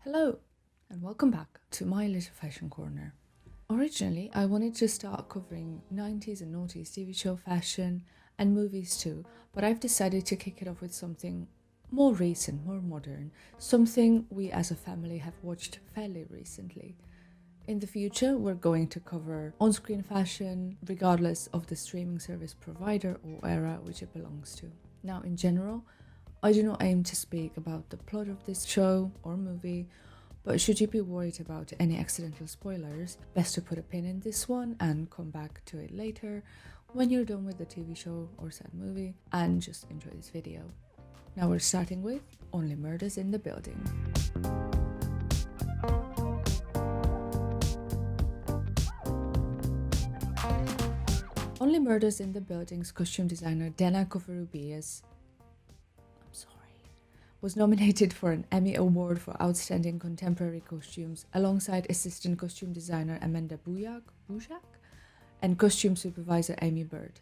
Hello, and welcome back to my little fashion corner. Originally, I wanted to start covering 90s and noughties TV show fashion and movies too, but I've decided to kick it off with something more recent, more modern, something we as a family have watched fairly recently. In the future, we're going to cover on-screen fashion, regardless of the streaming service provider or era which it belongs to. Now, in general, I do not aim to speak about the plot of this show or movie, but should you be worried about any accidental spoilers, best to put a pin in this one and come back to it later when you're done with the TV show or said movie, and just enjoy this video. Now we're starting with Only Murders in the Building. Only Murders in the Building's costume designer Dana Covarrubias was nominated for an Emmy Award for Outstanding Contemporary Costumes alongside assistant costume designer Amanda Bujak and costume supervisor Amy Bird.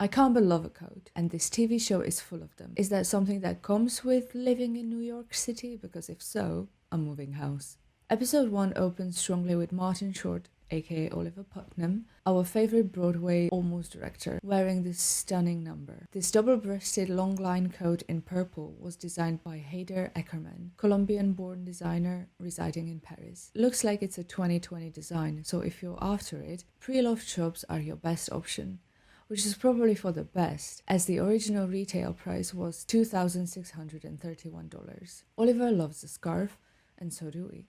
I can't but love a coat, and this TV show is full of them. Is that something that comes with living in New York City? Because if so, I'm moving house. Episode 1 opens strongly with Martin Short, aka Oliver Putnam, our favorite Broadway almost director, wearing this stunning number. This double-breasted long line coat in purple was designed by Haider Ackerman, Colombian-born designer residing in Paris. Looks like it's a 2020 design, so if you're after it, pre-loved shops are your best option, which is probably for the best, as the original retail price was $2,631. Oliver loves the scarf, and so do we.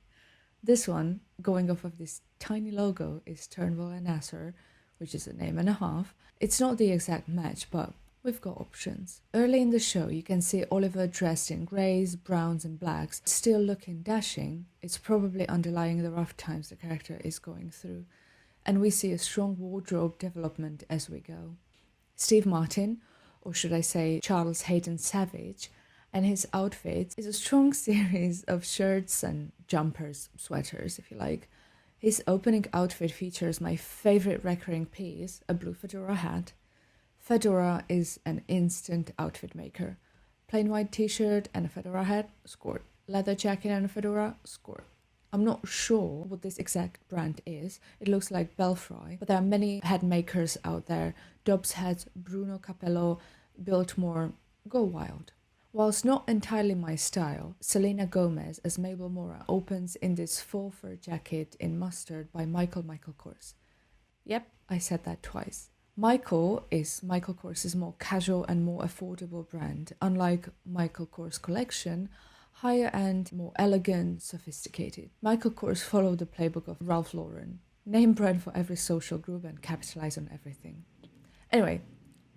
This one, going off of this tiny logo, is Turnbull and Nasser, which is a name and a half. It's not the exact match, but we've got options. Early in the show, you can see Oliver dressed in greys, browns and blacks, still looking dashing. It's probably underlying the rough times the character is going through. And we see a strong wardrobe development as we go. Steve Martin, or should I say Charles Hayden Savage, and his outfit is a strong series of shirts and jumpers, sweaters if you like. His opening outfit features my favorite recurring piece, a blue fedora hat. Fedora is an instant outfit maker. Plain white t-shirt and a fedora hat, scored. Leather jacket and a fedora, scored. I'm not sure what this exact brand is. It looks like Belfry, but there are many hat makers out there. Dobbs Hat, Bruno Capello, Biltmore, go wild. Whilst not entirely my style, Selena Gomez as Mabel Mora opens in this full fur jacket in mustard by Michael Kors. Yep, I said that twice. Michael is Michael Kors's more casual and more affordable brand. Unlike Michael Kors collection, higher end, more elegant, sophisticated. Michael Kors followed the playbook of Ralph Lauren. Name brand for every social group and capitalize on everything. Anyway,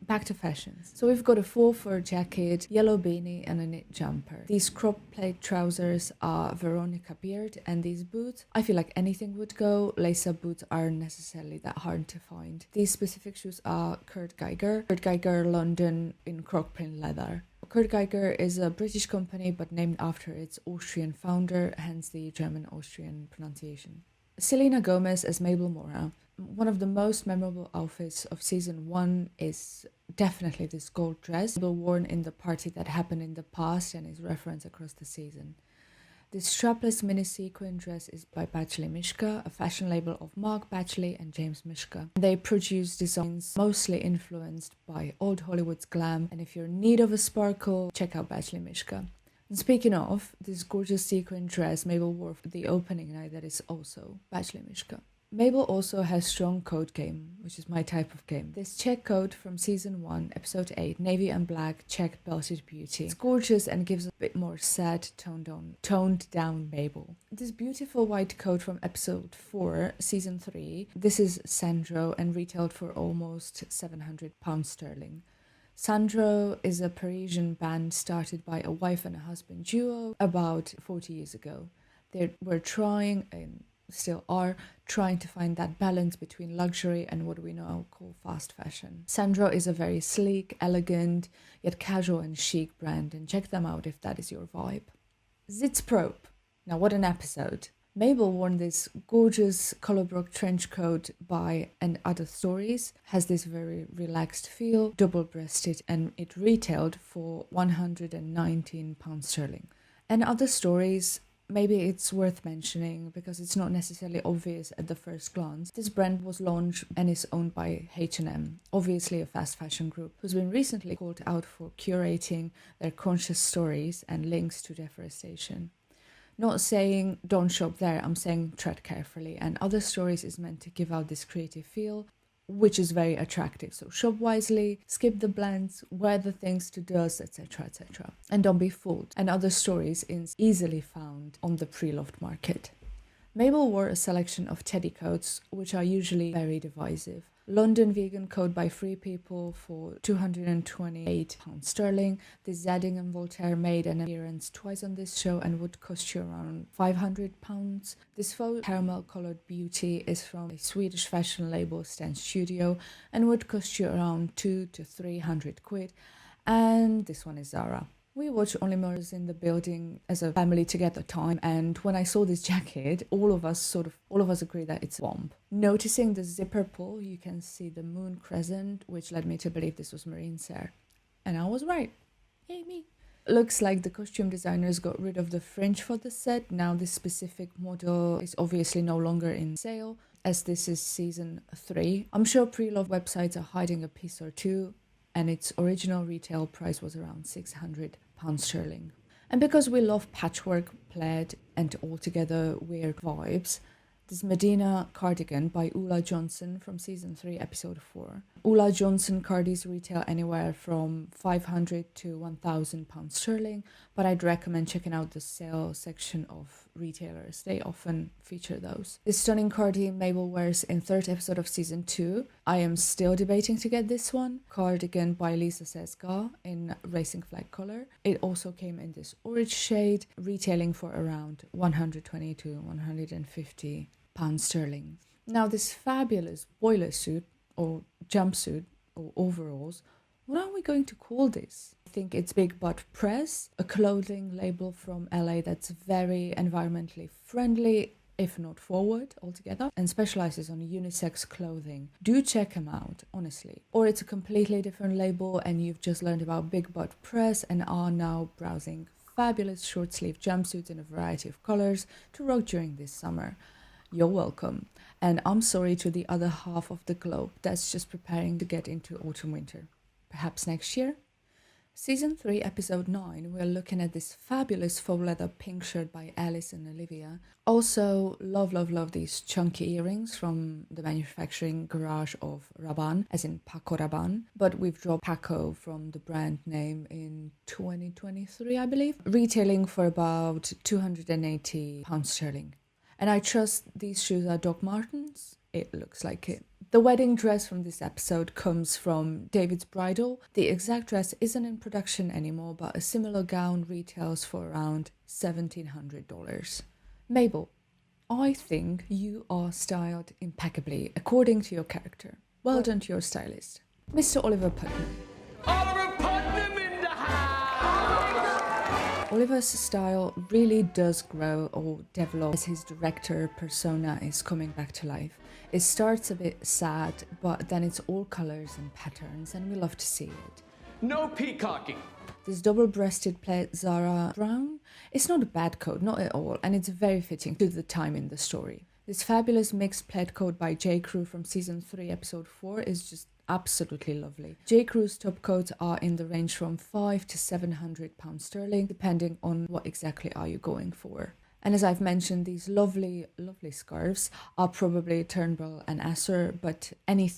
back to fashions. So we've got a full fur jacket, yellow beanie and a knit jumper. These crop plate trousers are Veronica Beard, and these boots, I feel like anything would go. Lace-up boots aren't necessarily that hard to find. These specific shoes are Kurt Geiger London in croc print leather. Kurt Geiger is a British company but named after its Austrian founder, hence the German-Austrian pronunciation. Selena Gomez as Mabel Mora. One of the most memorable outfits of season 1 is definitely this gold dress, worn in the party that happened in the past and is referenced across the season. This strapless mini sequin dress is by Batchley Mishka, a fashion label of Mark Batchley and James Mishka. They produce designs mostly influenced by old Hollywood's glam, and if you're in need of a sparkle, check out Batchley Mishka. And speaking of, this gorgeous sequin dress Mabel wore for the opening night that is also Batchley Mishka. Mabel also has strong coat game, which is my type of game. This check coat from season 1, episode 8, navy and black check belted beauty. It's gorgeous and gives a bit more sad, toned down Mabel. This beautiful white coat from episode 4, season 3, this is Sandro and retailed for almost £700 sterling. Sandro is a Parisian band started by a wife and a husband duo about 40 years ago. They were trying and still are trying to find that balance between luxury and what we now call fast fashion. Sandro is a very sleek, elegant, yet casual and chic brand, and check them out if that is your vibe. Sitzprobe. Now what an episode. Mabel worn this gorgeous Colorbrook trench coat by And Other Stories, has this very relaxed feel, double-breasted, and it retailed for £119 sterling. And other stories, maybe it's worth mentioning because it's not necessarily obvious at the first glance. This brand was launched and is owned by H&M, obviously a fast fashion group, who's been recently called out for curating their conscious stories and links to deforestation. Not saying don't shop there, I'm saying tread carefully. And Other Stories is meant to give out this creative feel, which is very attractive. So shop wisely, skip the blends, wear the things to dust, etc., etc. And don't be fooled. And Other Stories is easily found on the pre-loved market. Mabel wore a selection of teddy coats, which are usually very divisive. London vegan coat by Free People for £228 sterling. The Zadding and Voltaire made an appearance twice on this show and would cost you around £500. This faux caramel coloured beauty is from a Swedish fashion label Stan Studio and would cost you around 200 to 300 quid. And this one is Zara. We watch Only Murders in the Building as a family together time, and when I saw this jacket, all of us agree that it's a bomb. Noticing the zipper pull, you can see the moon crescent, which led me to believe this was Marine's hair. And I was right. Yay me. Looks like the costume designers got rid of the fringe for the set. Now this specific model is obviously no longer in sale, as this is season 3. I'm sure pre-love websites are hiding a piece or two, and its original retail price was around £600 sterling. And because we love patchwork, plaid, and altogether weird vibes, this Medina cardigan by Ulla Johnson from season 3, episode 4. Ulla Johnson cardies retail anywhere from £500 to £1,000 sterling, but I'd recommend checking out the sale section of retailers. They often feature those. This stunning cardi Mabel wears in 3rd episode of season 2. I am still debating to get this one. Cardigan by Lisa Sesga in racing flag color. It also came in this orange shade, retailing for around £120 to £150 sterling. Now this fabulous boiler suit or jumpsuit or overalls, what are we going to call this? I think it's Big Butt Press, a clothing label from LA that's very environmentally friendly, if not forward altogether, and specializes on unisex clothing. Do check them out, honestly. Or it's a completely different label and you've just learned about Big Butt Press and are now browsing fabulous short sleeve jumpsuits in a variety of colors to rock during this summer. You're welcome. And I'm sorry to the other half of the globe that's just preparing to get into autumn-winter. Perhaps next year? Season 3, episode 9, we're looking at this fabulous faux leather pink shirt by Alice and Olivia. Also, love these chunky earrings from the manufacturing garage of Rabanne, as in Paco Rabanne. But we've dropped Paco from the brand name in 2023, I believe, retailing for about £280 sterling. And I trust these shoes are Doc Martens. It looks like it. The wedding dress from this episode comes from David's Bridal. The exact dress isn't in production anymore, but a similar gown retails for around $1,700. Mabel, I think you are styled impeccably according to your character. Well done to your stylist. Mr. Oliver Putnam. Oliver Putnam in the house! Oliver's style really does grow or develop as his director persona is coming back to life. It starts a bit sad, but then it's all colours and patterns, and we love to see it. No peacocking. This double-breasted plaid Zara brown, it's not a bad coat, not at all, and it's very fitting to the time in the story. This fabulous mixed plaid coat by J. Crew from season 3, episode 4 is just absolutely lovely. J. Crew's top coats are in the range from £500 to £700 sterling, depending on what exactly are you going for. And as I've mentioned, these lovely scarves are probably Turnbull and Asser, but any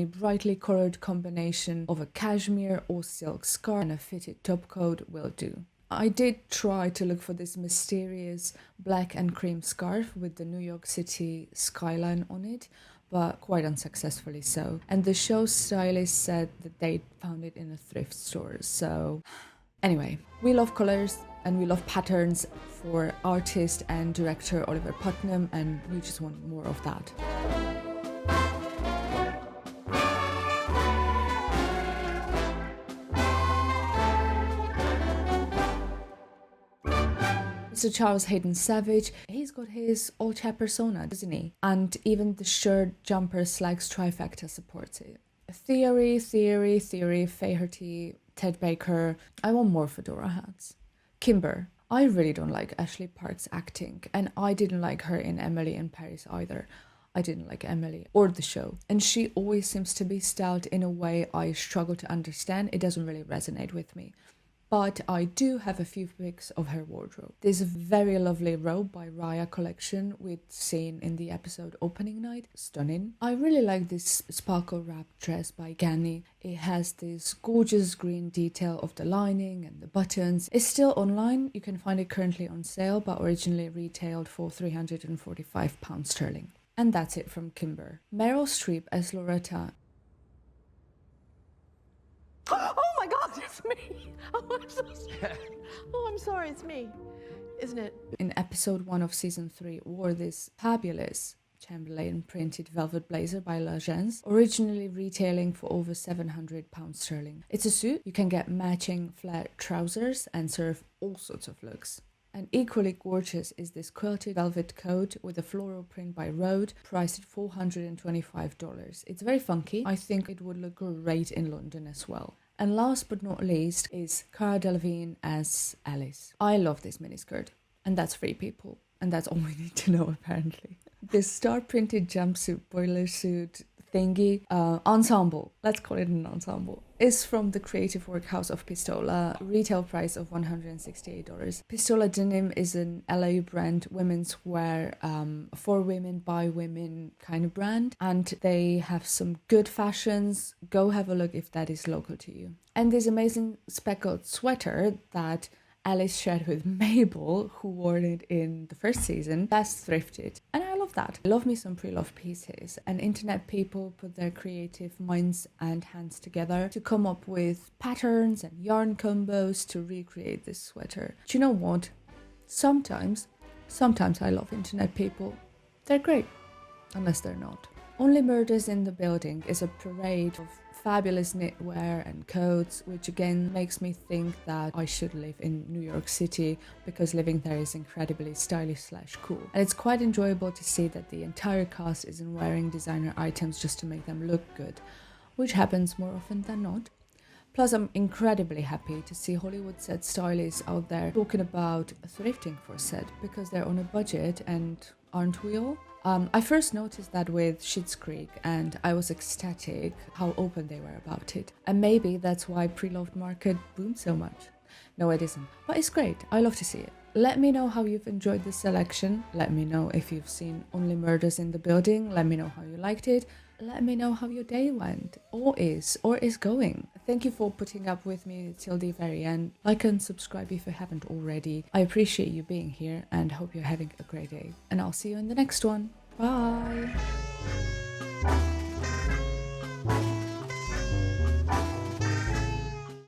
brightly coloured combination of a cashmere or silk scarf and a fitted top coat will do. I did try to look for this mysterious black and cream scarf with the New York City skyline on it, but quite unsuccessfully so. And the show's stylist said that they found it in a thrift store. So anyway, we love colours and we love patterns for artist and director Oliver Putnam, and we just want more of that. Mr. Charles Hayden Savage, he's got his old chap persona, doesn't he? And even the shirt, jumper, slacks trifecta supports it. Theory, Faherty, Ted Baker. I want more fedora hats. Kimber, I really don't like Ashley Park's acting, and I didn't like her in Emily in Paris either. I didn't like Emily or the show. And she always seems to be styled in a way I struggle to understand. It doesn't really resonate with me. But I do have a few pics of her wardrobe. There's a very lovely robe by Raya collection we'd seen in the episode opening night. Stunning. I really like this sparkle wrapped dress by Ganni. It has this gorgeous green detail of the lining and the buttons. It's still online. You can find it currently on sale, but originally retailed for £345 sterling. And that's it from Kimber. Meryl Streep as Loretta. Oh my God, it's me! Oh, I'm so sorry. Oh, I'm sorry, it's me. Isn't it? In episode 1 of season 3, wore this fabulous Chamberlain printed velvet blazer by L'Agence, originally retailing for over £700 sterling. It's a suit. You can get matching flat trousers and serve all sorts of looks. And equally gorgeous is this quilted velvet coat with a floral print by Rode, priced at $425. It's very funky. I think it would look great in London as well. And last but not least is Cara Delevingne as Alice. I love this miniskirt, and that's 3 people. And that's all we need to know apparently. This star-printed jumpsuit, boiler suit thingy, ensemble, let's call it an ensemble, is from the creative workhouse of Pistola, retail price of $168. Pistola Denim is an LA brand, women's wear, for women, by women kind of brand, and they have some good fashions. Go have a look if that is local to you. And this amazing speckled sweater that Alice shared with Mabel, who wore it in the first season, that's thrifted. And I love that. I love me some pre-loved pieces. And internet people put their creative minds and hands together to come up with patterns and yarn combos to recreate this sweater. Do you know what? Sometimes I love internet people. They're great, unless they're not. Only Murders in the Building is a parade of fabulous knitwear and coats, which again makes me think that I should live in New York City because living there is incredibly stylish / cool. And it's quite enjoyable to see that the entire cast isn't wearing designer items just to make them look good, which happens more often than not. Plus, I'm incredibly happy to see Hollywood set stylists out there talking about thrifting for set because they're on a budget, and aren't we all? I first noticed that with Schitt's Creek, and I was ecstatic how open they were about it. And maybe that's why pre-loved market boomed so much. No, it isn't, but it's great. I love to see it. Let me know how you've enjoyed this selection. Let me know if you've seen Only Murders in the Building. Let me know how you liked it. Let me know how your day went, or is going. Thank you for putting up with me till the very end. Like and subscribe if you haven't already. I appreciate you being here and hope you're having a great day. And I'll see you in the next one. Bye!